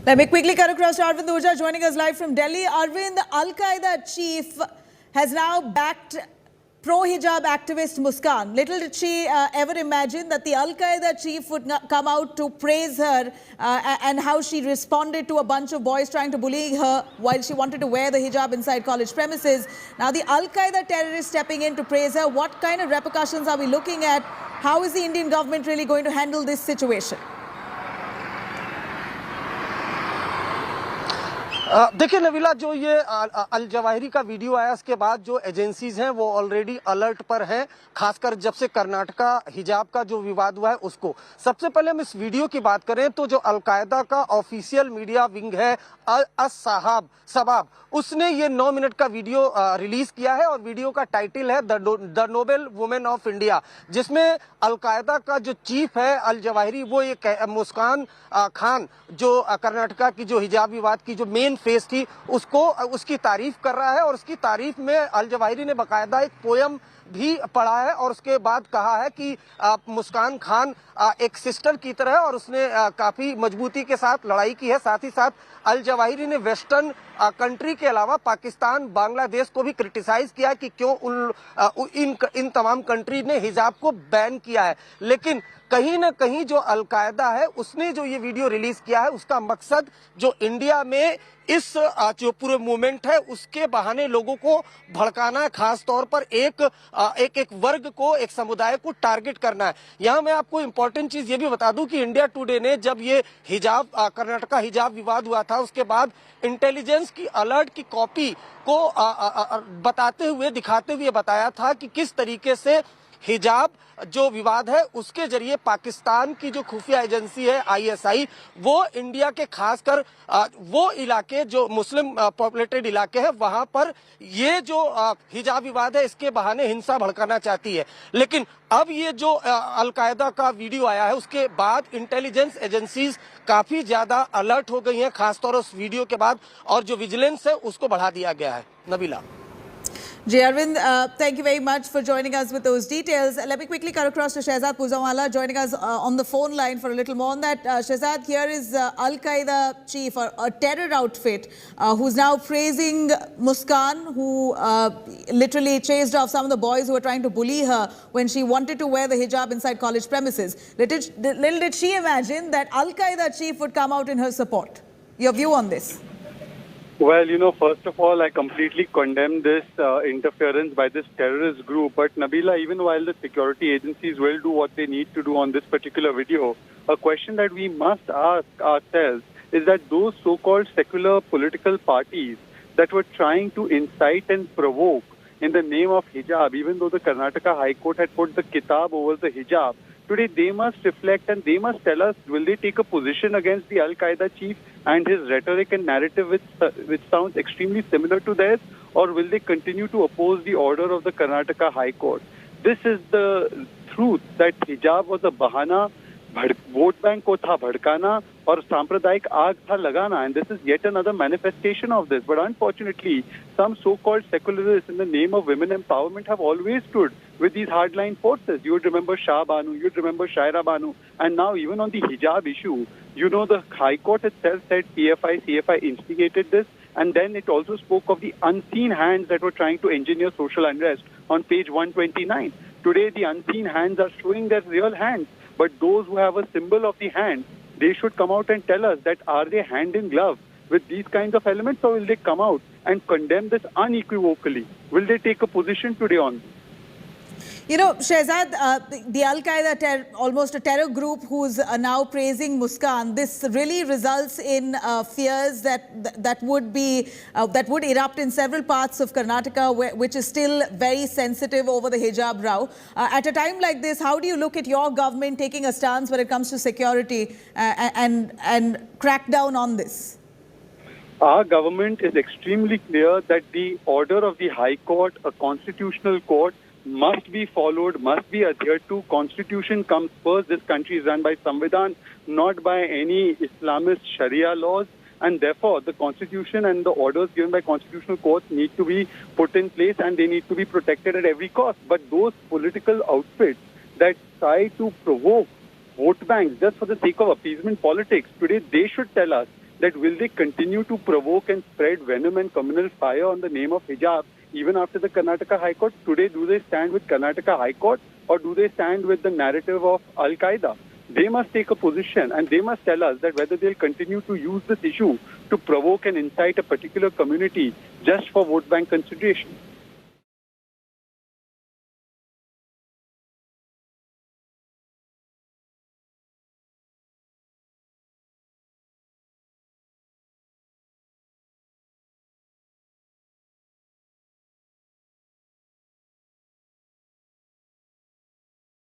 Let me quickly cut across to Arvind Ojha joining us live from Delhi. Arvind, the Al-Qaeda chief has now backed pro-hijab activist Muskan. Little did she ever imagine that the Al-Qaeda chief would come out to praise her and how she responded to a bunch of boys trying to bully her while she wanted to wear the hijab inside college premises. Now the Al-Qaeda terrorist stepping in to praise her. What kind of repercussions are we looking at? How is the Indian government really going to handle this situation? देखिए नबीला, जो ये al Zawahiri का video आया उसके बाद जो agencies हैं वो ऑलरेडी अलर्ट पर हैं, खासकर जब से कर्नाटका हिजाब का जो विवाद हुआ है उसको। सबसे पहले हम इस वीडियो की बात करें तो जो अल-कायदा का ऑफिशियल मीडिया विंग है अस-सबाब, उसने ये 9 मिनट का वीडियो रिलीज किया है और वीडियो का टाइटल है the noble women of India, जिसमें अल-कायदा का जो चीफ है अल-जवाहिरी वो ये मुस्कान खान जो कर्नाटका की जो हिजाब विवाद की जो मेन फेस थी उसकी तारीफ कर रहा है और उसकी तारीफ में अल-जवाहिरी ने बाकायदा एक पोयम भी पढ़ा है और उसके बाद कहा है कि मुस्कान खान एक सिस्टर की तरह है और उसने काफी मजबूती के साथ लड़ाई की है। साथ ही साथ अल-जवाहिरी ने वेस्टर्न कंट्री के अलावा पाकिस्तान, बांग्लादेश को भी क्रिटिसाइज किया कि क्यों इन तमाम कंट्री ने हिजाब को बैन किया है। लेकिन कहीं न कहीं जो अल-कायदा है उसने जो ये वीडियो रिलीज किया है उसका मकसद जो इंडिया में इस जो पूरे मूवमेंट है उसके बहाने लोगों को भड़काना है, खास तौर पर एक वर्ग को, एक समुदाय को टारगेट करना है। यहाँ मैं आपको इम्पोर्टेंट चीज ये भी बता दूं कि इंडिया टुडे ने जब ये हिजाब कर्नाटका हिजाब विवाद हुआ था उसके बाद इंटेलिजेंस की अलर्ट की कॉपी को बताते हुए, दिखाते हुए बताया था कि किस तरीके से हिजाब जो विवाद है उसके जरिए पाकिस्तान की जो खुफिया एजेंसी है ISI वो इंडिया के खासकर वो इलाके जो मुस्लिम पॉपुलेटेड इलाके हैं वहां पर ये जो हिजाब विवाद है इसके बहाने हिंसा भड़काना चाहती है। लेकिन अब ये जो अल-कायदा का वीडियो आया है उसके बाद इंटेलिजेंस एजेंसीज काफी ज्यादा अलर्ट हो गई हैं, खासतौर उस वीडियो के बाद, और जो विजिलेंस है उसको बढ़ा दिया गया है। Nabila Jay Arvind, thank you very much for joining us with those details. Let me quickly cut across to Shehzad Puzawala joining us on the phone line for a little more on that. Shehzad, here is Al-Qaeda chief, or a terror outfit, who's now praising Muskan, who literally chased off some of the boys who were trying to bully her when she wanted to wear the hijab inside college premises. Little did she imagine that Al-Qaeda chief would come out in her support. Your view on this? Well, first of all, I completely condemn this interference by this terrorist group. But Nabila, even while the security agencies will do what they need to do on this particular video, a question that we must ask ourselves is that those so-called secular political parties that were trying to incite and provoke in the name of hijab, even though the Karnataka High Court had put the kitab over the hijab, today they must reflect and they must tell us, will they take a position against the Al-Qaeda chief and his rhetoric and narrative which sounds extremely similar to theirs, or will they continue to oppose the order of the Karnataka High Court? This is the truth, that hijab was a bahana, vote bank ko tha bhadkana, और सांप्रदायिक आग था लगाना, and this is yet another manifestation of this. But unfortunately, some so-called secularists in the name of women empowerment have always stood with these hardline forces. You would remember Shah Banu, you would remember Shaira Banu, and now even on the hijab issue, the High Court itself said PFI, CFI instigated this, and then it also spoke of the unseen hands that were trying to engineer social unrest on page 129. Today, the unseen hands are showing their real hands, but those who have a symbol of the hand, they should come out and tell us that are they hand in glove with these kinds of elements, or will they come out and condemn this unequivocally? Will they take a position today on this? Shehzad, the Al-Qaeda, almost a terror group who's now praising Muskan, this really results in fears that would erupt in several parts of Karnataka, which is still very sensitive over the hijab row. At a time like this, how do you look at your government taking a stance when it comes to security and crack down on this? Our government is extremely clear that the order of the High Court, a constitutional court, must be followed, must be adhered to. Constitution comes first. This country is run by Samvidhan, not by any Islamist Sharia laws. And therefore, the Constitution and the orders given by constitutional courts need to be put in place and they need to be protected at every cost. But those political outfits that try to provoke vote banks just for the sake of appeasement politics, today they should tell us that will they continue to provoke and spread venom and communal fire on the name of hijab even after the Karnataka High Court? Today, do they stand with Karnataka High Court or do they stand with the narrative of Al-Qaeda? They must take a position and they must tell us that whether they'll continue to use this issue to provoke and incite a particular community just for vote bank consideration.